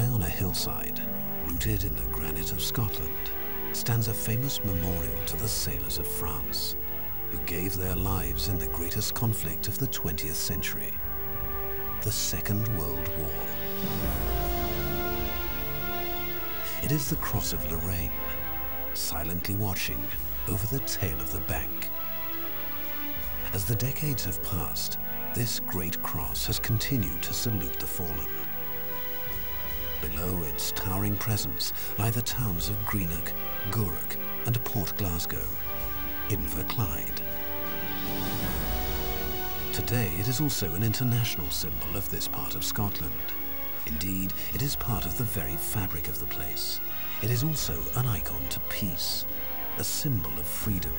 High on a hillside, rooted in the granite of Scotland, stands a famous memorial to the sailors of France, who gave their lives in the greatest conflict of the 20th century, the Second World War. It is the Cross of Lorraine, silently watching over the tail of the bank. As the decades have passed, this great cross has continued to salute the fallen. Below its towering presence lie the towns of Greenock, Gourock and Port Glasgow, Inverclyde. Today it is also an international symbol of this part of Scotland. Indeed, it is part of the very fabric of the place. It is also an icon to peace, a symbol of freedom,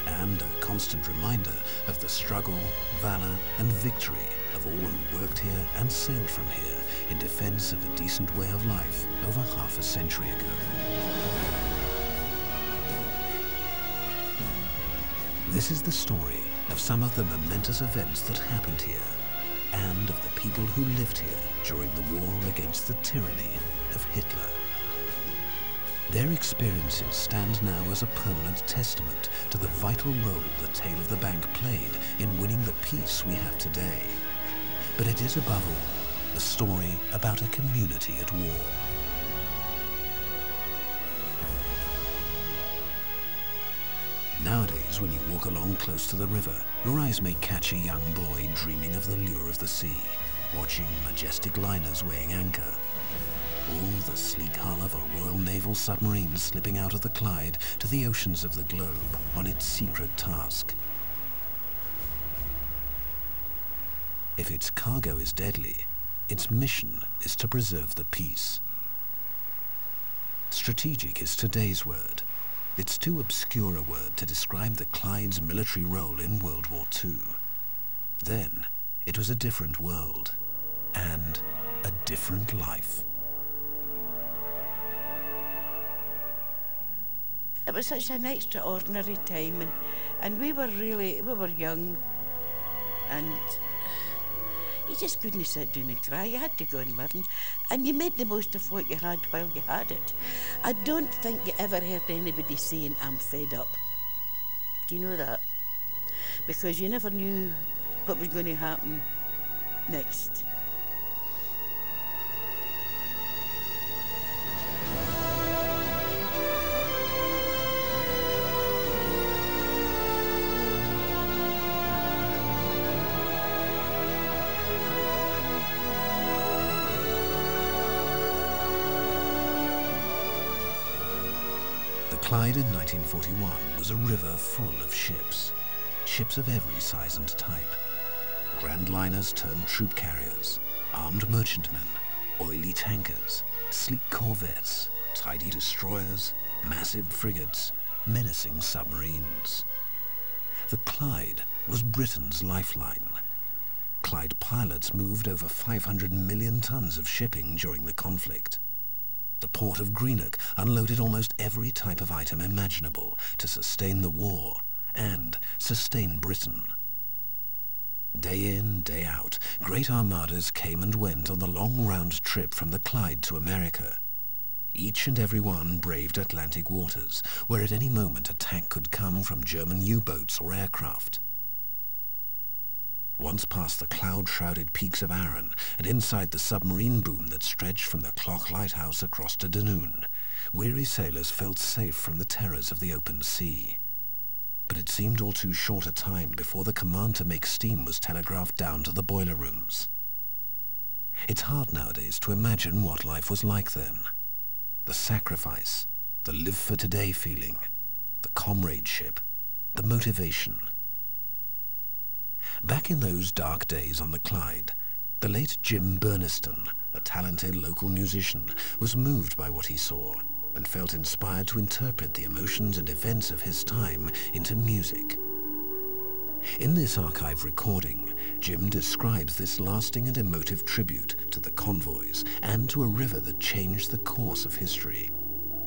and a constant reminder of the struggle, valor and victory of all who worked here and sailed from here in defense of a decent way of life over half a century ago. This is the story of some of the momentous events that happened here and of the people who lived here during the war against the tyranny of Hitler. Their experiences stand now as a permanent testament to the vital role the Tale of the Bank played in winning the peace we have today. But it is above all a story about a community at war. Nowadays, when you walk along close to the river, your eyes may catch a young boy dreaming of the lure of the sea, watching majestic liners weighing anchor, or the sleek hull of a Royal Naval submarine slipping out of the Clyde to the oceans of the globe on its secret task. If its cargo is deadly, its mission is to preserve the peace. Strategic is today's word. It's too obscure a word to describe the Clyde's military role in World War II. Then, it was a different world, and a different life. It was such an extraordinary time, and we were young, and you just couldn't sit down and cry. You had to go and live, and you made the most of what you had while you had it. I don't think you ever heard anybody saying, "I'm fed up." Do you know that? Because you never knew what was going to happen next. The Clyde in 1941 was a river full of ships of every size and type. Grand liners turned troop carriers, armed merchantmen, oily tankers, sleek corvettes, tidy destroyers, massive frigates, menacing submarines. The Clyde was Britain's lifeline. Clyde pilots moved over 500 million tons of shipping during the conflict. The port of Greenock unloaded almost every type of item imaginable to sustain the war and sustain Britain. Day in, day out, great armadas came and went on the long round trip from the Clyde to America. Each and every one braved Atlantic waters, where at any moment attack could come from German U-boats or aircraft. Once past the cloud-shrouded peaks of Arran and inside the submarine boom that stretched from the Cloch Lighthouse across to Dunoon, weary sailors felt safe from the terrors of the open sea. But it seemed all too short a time before the command to make steam was telegraphed down to the boiler rooms. It's hard nowadays to imagine what life was like then. The sacrifice, the live-for-today feeling, the comradeship, the motivation. Back in those dark days on the Clyde, the late Jim Burniston, a talented local musician, was moved by what he saw and felt inspired to interpret the emotions and events of his time into music. In this archive recording, Jim describes this lasting and emotive tribute to the convoys and to a river that changed the course of history,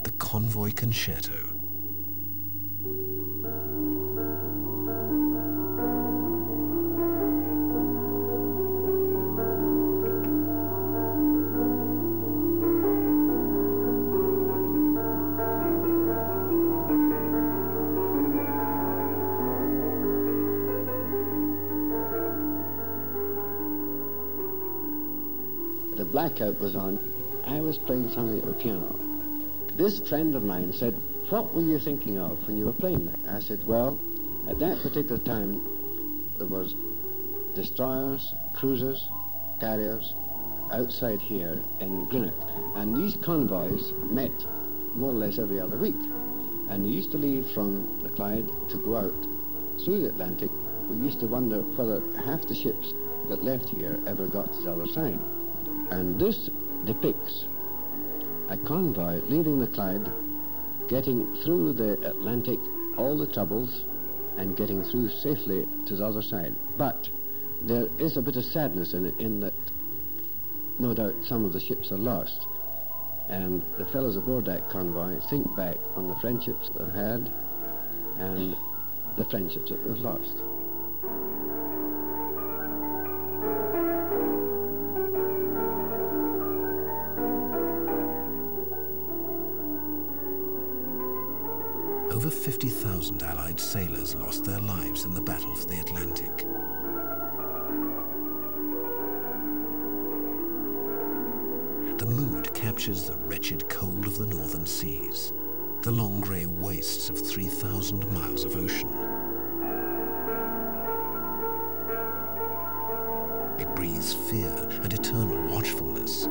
the Convoy Concerto. blackout was on. I was playing something at the piano. This friend of mine said, "What were you thinking of when you were playing that?" I said, "Well, at that particular time, there was destroyers, cruisers, carriers outside here in Greenock, and these convoys met more or less every other week, and they used to leave from the Clyde to go out through the Atlantic. We used to wonder whether half the ships that left here ever got to the other side, and this depicts a convoy leaving the Clyde, getting through the Atlantic, all the troubles, and getting through safely to the other side. But there is a bit of sadness in it, in that no doubt some of the ships are lost, and the fellows aboard that convoy think back on the friendships they've had and the friendships that they've lost. Over 50,000 Allied sailors lost their lives in the battle for the Atlantic. The mood captures the wretched cold of the northern seas, the long grey wastes of 3,000 miles of ocean. It breathes fear and eternal watchfulness.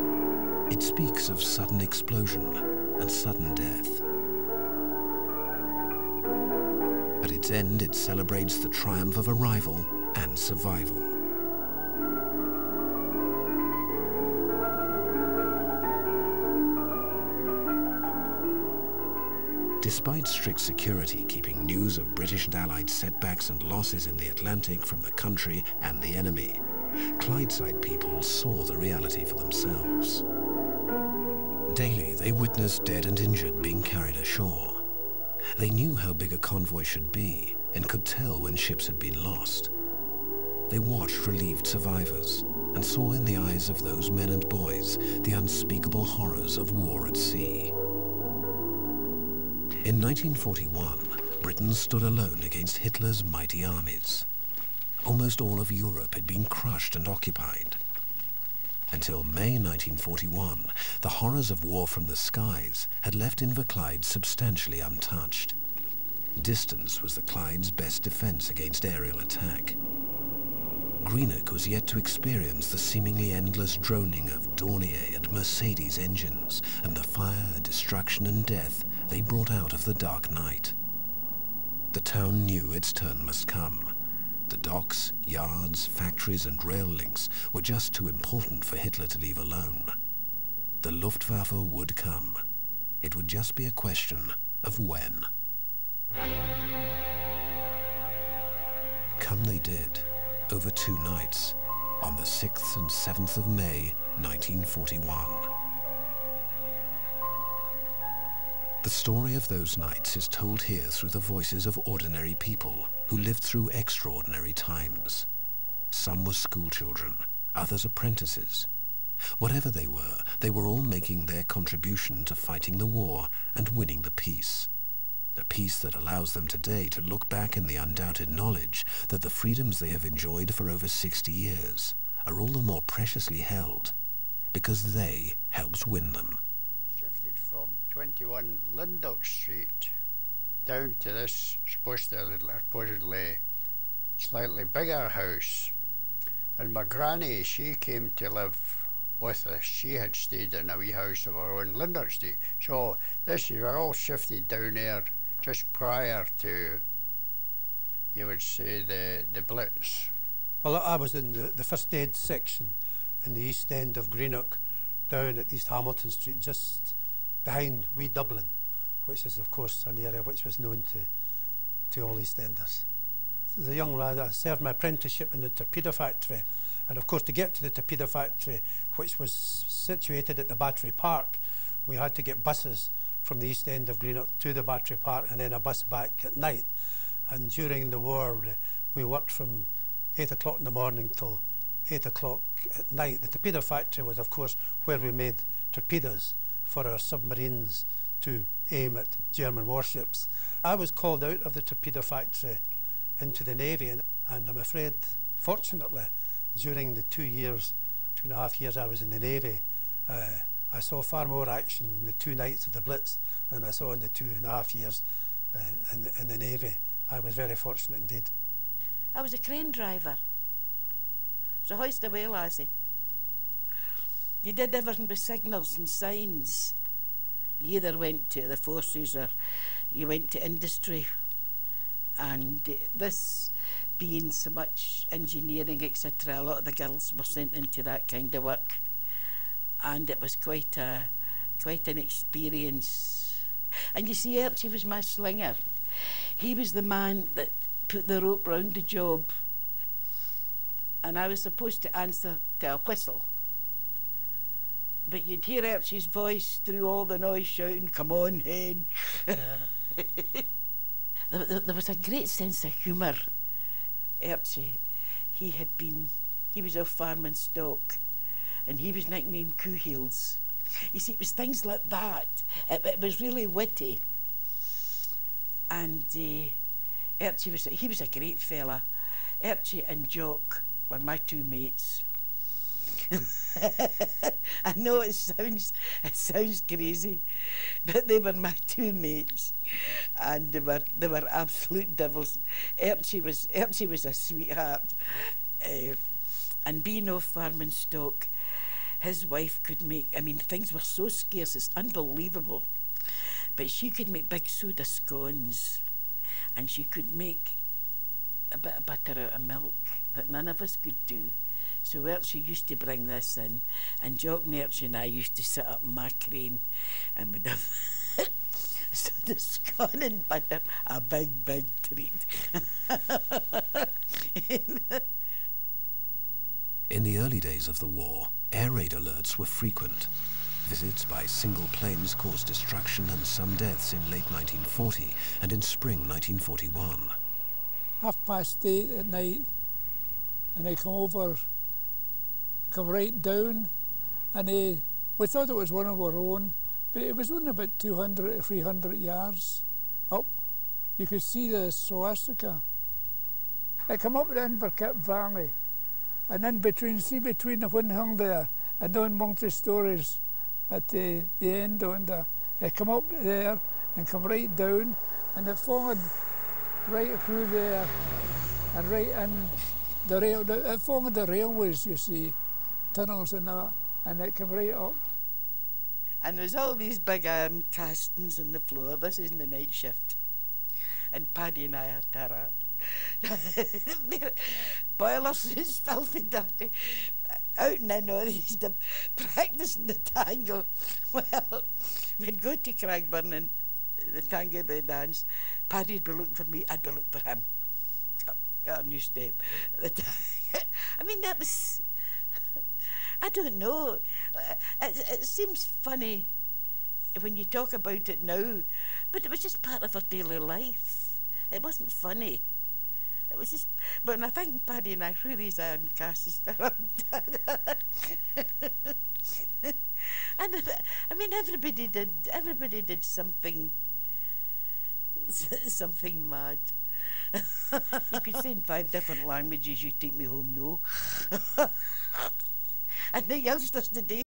It speaks of sudden explosion and sudden death. At its end, it celebrates the triumph of arrival and survival. Despite strict security keeping news of British and Allied setbacks and losses in the Atlantic from the country and the enemy, Clydeside people saw the reality for themselves. Daily, they witnessed dead and injured being carried ashore. They knew how big a convoy should be and could tell when ships had been lost. They watched relieved survivors and saw in the eyes of those men and boys the unspeakable horrors of war at sea. In 1941, Britain stood alone against Hitler's mighty armies. Almost all of Europe had been crushed and occupied. Until May 1941, the horrors of war from the skies had left Inverclyde substantially untouched. Distance was the Clyde's best defense against aerial attack. Greenock was yet to experience the seemingly endless droning of Dornier and Mercedes engines and the fire, destruction and death they brought out of the dark night. The town knew its turn must come. The docks, yards, factories and rail links were just too important for Hitler to leave alone. The Luftwaffe would come. It would just be a question of when. Come they did, over 2 nights, on the 6th and 7th of May, 1941. The story of those nights is told here through the voices of ordinary people who lived through extraordinary times. Some were schoolchildren, others apprentices. Whatever they were all making their contribution to fighting the war and winning the peace. A peace that allows them today to look back in the undoubted knowledge that the freedoms they have enjoyed for over 60 years are all the more preciously held because they helped win them. 21 Lyndoch Street down to this supposedly slightly bigger house, and my granny, she came to live with us. She had stayed in a wee house of her own, Lyndoch Street. So this, we were all shifted down there just prior to, you would say, the Blitz. Well, I was in the first aid section in the east end of Greenock, down at East Hamilton Street, just behind wee Dublin, which is of course an area which was known to all EastEnders. As a young lad, I served my apprenticeship in the torpedo factory, and of course to get to the torpedo factory, which was situated at the Battery Park, we had to get buses from the east end of Greenock to the Battery Park and then a bus back at night. And during the war we worked from 8 o'clock in the morning till 8 o'clock at night. The torpedo factory was of course where we made torpedoes for our submarines to aim at German warships. I was called out of the torpedo factory into the Navy, and I'm afraid, fortunately, during the 2.5 years I was in the Navy, I saw far more action in the 2 nights of the Blitz than I saw in the 2.5 years in the Navy. I was very fortunate indeed. I was a crane driver. I was a hoist away lassie. You did everything with signals and signs. You either went to the forces or you went to industry. And this being so much engineering, etc., a lot of the girls were sent into that kind of work. And it was quite an experience. And you see, Archie was my slinger. He was the man that put the rope round the job. And I was supposed to answer to a whistle. But you'd hear Archie's voice through all the noise shouting, "Come on, hen." There was a great sense of humour. Archie, he was off farming stock, and he was nicknamed Coo Heels. You see, it was things like that. It was really witty. And Archie was a great fella. Archie and Jock were my two mates. I know it sounds crazy, but they were my two mates, and they were absolute devils. Archie was a sweetheart, and being off farming stock, his wife could make. I mean, things were so scarce, it's unbelievable. But she could make big soda scones, and she could make a bit of butter out of milk that none of us could do. So Archie used to bring this in, and Jock and Archie and I used to sit up in my crane and we'd have soda scone and butter, a big treat. In the early days of the war, air raid alerts were frequent. Visits by single planes caused destruction and some deaths in late 1940 and in spring 1941. 8:30 at night, and they come right down, and we thought it was one of our own, but it was only about 200 to 300 yards up. You could see the swastika. It come up the Inverkip Valley, and then between the Windhung there and down multi-stories at the end on there, it come up there and come right down, and it followed right through there and right in the rail. It followed the railways, you see, tunnels and that, and it came right up. And there's all these big iron castings on the floor. This is in the night shift. And Paddy and I are terror. Boilers is filthy dirty. Out and in all these, practising the tango. Well, we'd go to Craigburn, the tango they dance. Paddy'd be looking for me, I'd be looking for him. Got a new step. I mean, that was, I don't know. It seems funny when you talk about it now, but it was just part of our daily life. It wasn't funny. It was just, but when I think Paddy and I threw these iron castings around, and I mean, everybody did something mad. You could say in 5 different languages, "You take me home, no." And the youngsters today